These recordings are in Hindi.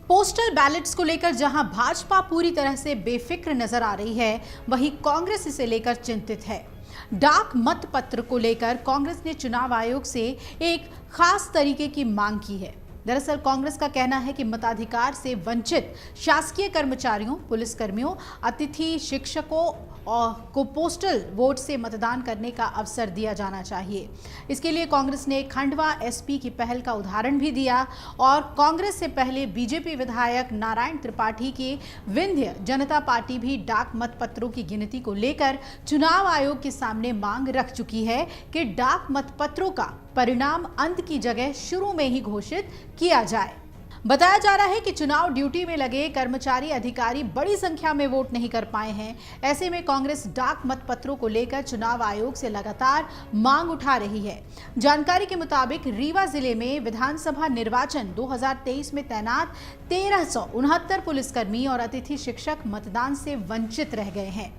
पोस्टल बैलेट्स को लेकर जहां भाजपा पूरी तरह से बेफिक्र नजर आ रही है, वहीं कांग्रेस इसे लेकर चिंतित है। डाक मत पत्र को लेकर कांग्रेस ने चुनाव आयोग से एक खास तरीके की मांग की है। दरअसल कांग्रेस का कहना है कि मताधिकार से वंचित शासकीय कर्मचारियों, पुलिसकर्मियों, अतिथि शिक्षकों को पोस्टल वोट से मतदान करने का अवसर दिया जाना चाहिए। इसके लिए कांग्रेस ने खंडवा एसपी की पहल का उदाहरण भी दिया और कांग्रेस से पहले बीजेपी विधायक नारायण त्रिपाठी की विंध्य जनता पार्टी भी डाक मत पत्रों की गिनती को लेकर चुनाव आयोग के सामने मांग रख चुकी है कि डाक मत पत्रों का परिणाम अंत की जगह शुरू में ही घोषित किया जाए। बताया जा रहा है कि चुनाव ड्यूटी में लगे कर्मचारी अधिकारी बड़ी संख्या में वोट नहीं कर पाए हैं। ऐसे में कांग्रेस डाक मत पत्रों को लेकर चुनाव आयोग से लगातार मांग उठा रही है। जानकारी के मुताबिक रीवा जिले में विधानसभा निर्वाचन 2023 में तैनात 1369 पुलिसकर्मी और अतिथि शिक्षक मतदान से वंचित रह गए हैं।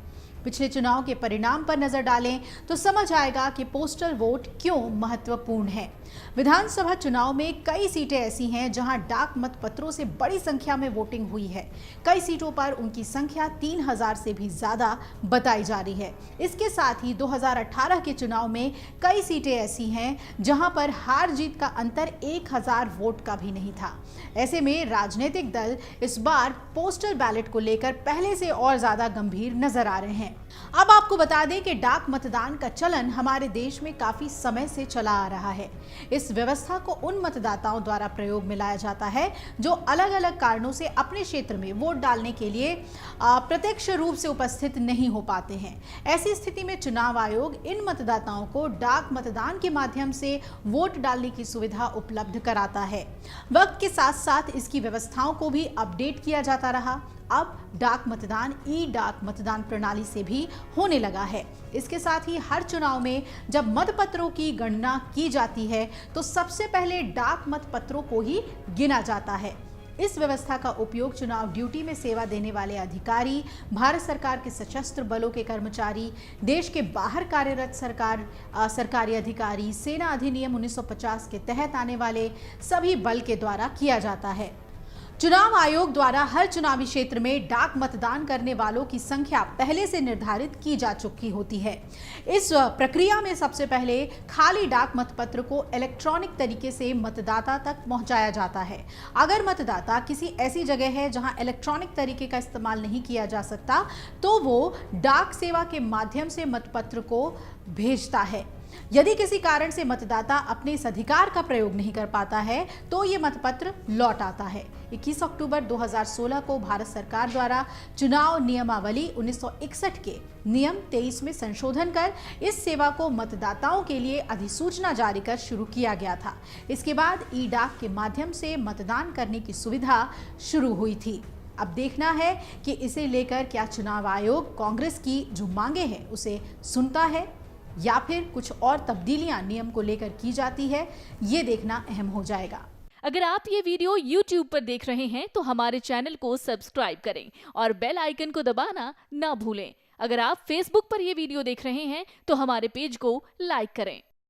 पिछले चुनाव के परिणाम पर नजर डालें तो समझ आएगा कि पोस्टल वोट क्यों महत्वपूर्ण है। विधानसभा चुनाव में कई सीटें ऐसी हैं जहां डाक मत पत्रों से बड़ी संख्या में वोटिंग हुई है। कई सीटों पर उनकी संख्या 3000 से भी ज्यादा बताई जा रही है। इसके साथ ही 2018 के चुनाव में कई सीटें ऐसी हैं जहां पर हार जीत का अंतर 1000 वोट का भी नहीं था। ऐसे में राजनीतिक दल इस बार पोस्टल बैलेट को लेकर पहले से और ज्यादा गंभीर नजर आ रहे हैं। अब आपको बता दें कि डाक मतदान का चलन हमारे देश में काफी समय से चला आ रहा है। इस व्यवस्था को उन मतदाताओं द्वारा प्रयोग में लाया जाता है जो अलग अलग कारणों से अपने क्षेत्र में वोट डालने के लिए प्रत्यक्ष रूप से उपस्थित नहीं हो पाते हैं। ऐसी स्थिति में चुनाव आयोग इन मतदाताओं को डाक मतदान के माध्यम से वोट डालने की सुविधा उपलब्ध कराता है। वक्त के साथ साथ इसकी व्यवस्थाओं को भी अपडेट किया जाता रहा। अब डाक मतदान ई डाक मतदान प्रणाली से भी होने लगा है। इसके साथ ही हर चुनाव में जब मतपत्रों की गणना की जाती है तो सबसे पहले डाक मतपत्रों को ही गिना जाता है। इस व्यवस्था का उपयोग चुनाव ड्यूटी में सेवा देने वाले अधिकारी, भारत सरकार के सशस्त्र बलों के कर्मचारी, देश के बाहर कार्यरत सरकारी अधिकारी, सेना अधिनियम 1950 के तहत आने वाले सभी बल के द्वारा किया जाता है। चुनाव आयोग द्वारा हर चुनावी क्षेत्र में डाक मतदान करने वालों की संख्या पहले से निर्धारित की जा चुकी होती है। इस प्रक्रिया में सबसे पहले खाली डाक मतपत्र को इलेक्ट्रॉनिक तरीके से मतदाता तक पहुंचाया जाता है। अगर मतदाता किसी ऐसी जगह है जहां इलेक्ट्रॉनिक तरीके का इस्तेमाल नहीं किया जा सकता तो वो डाक सेवा के माध्यम से मतपत्र को भेजता है। यदि किसी कारण से मतदाता अपने इस अधिकार का प्रयोग नहीं कर पाता है तो ये मतपत्र लौट आता है। 21 अक्टूबर 2016 को भारत सरकार द्वारा चुनाव नियमावली 1961 के नियम 23 में संशोधन कर इस सेवा को मतदाताओं के लिए अधिसूचना जारी कर शुरू किया गया था। इसके बाद ई डाक के माध्यम से मतदान करने की सुविधा शुरू हुई थी। अब देखना है कि इसे लेकर क्या चुनाव आयोग कांग्रेस की जो मांगे हैं उसे सुनता है या फिर कुछ और तब्दीलियां नियम को लेकर की जाती है, ये देखना अहम हो जाएगा। अगर आप ये वीडियो YouTube पर देख रहे हैं तो हमारे चैनल को सब्सक्राइब करें और बेल आइकन को दबाना ना भूलें। अगर आप Facebook पर ये वीडियो देख रहे हैं तो हमारे पेज को लाइक करें।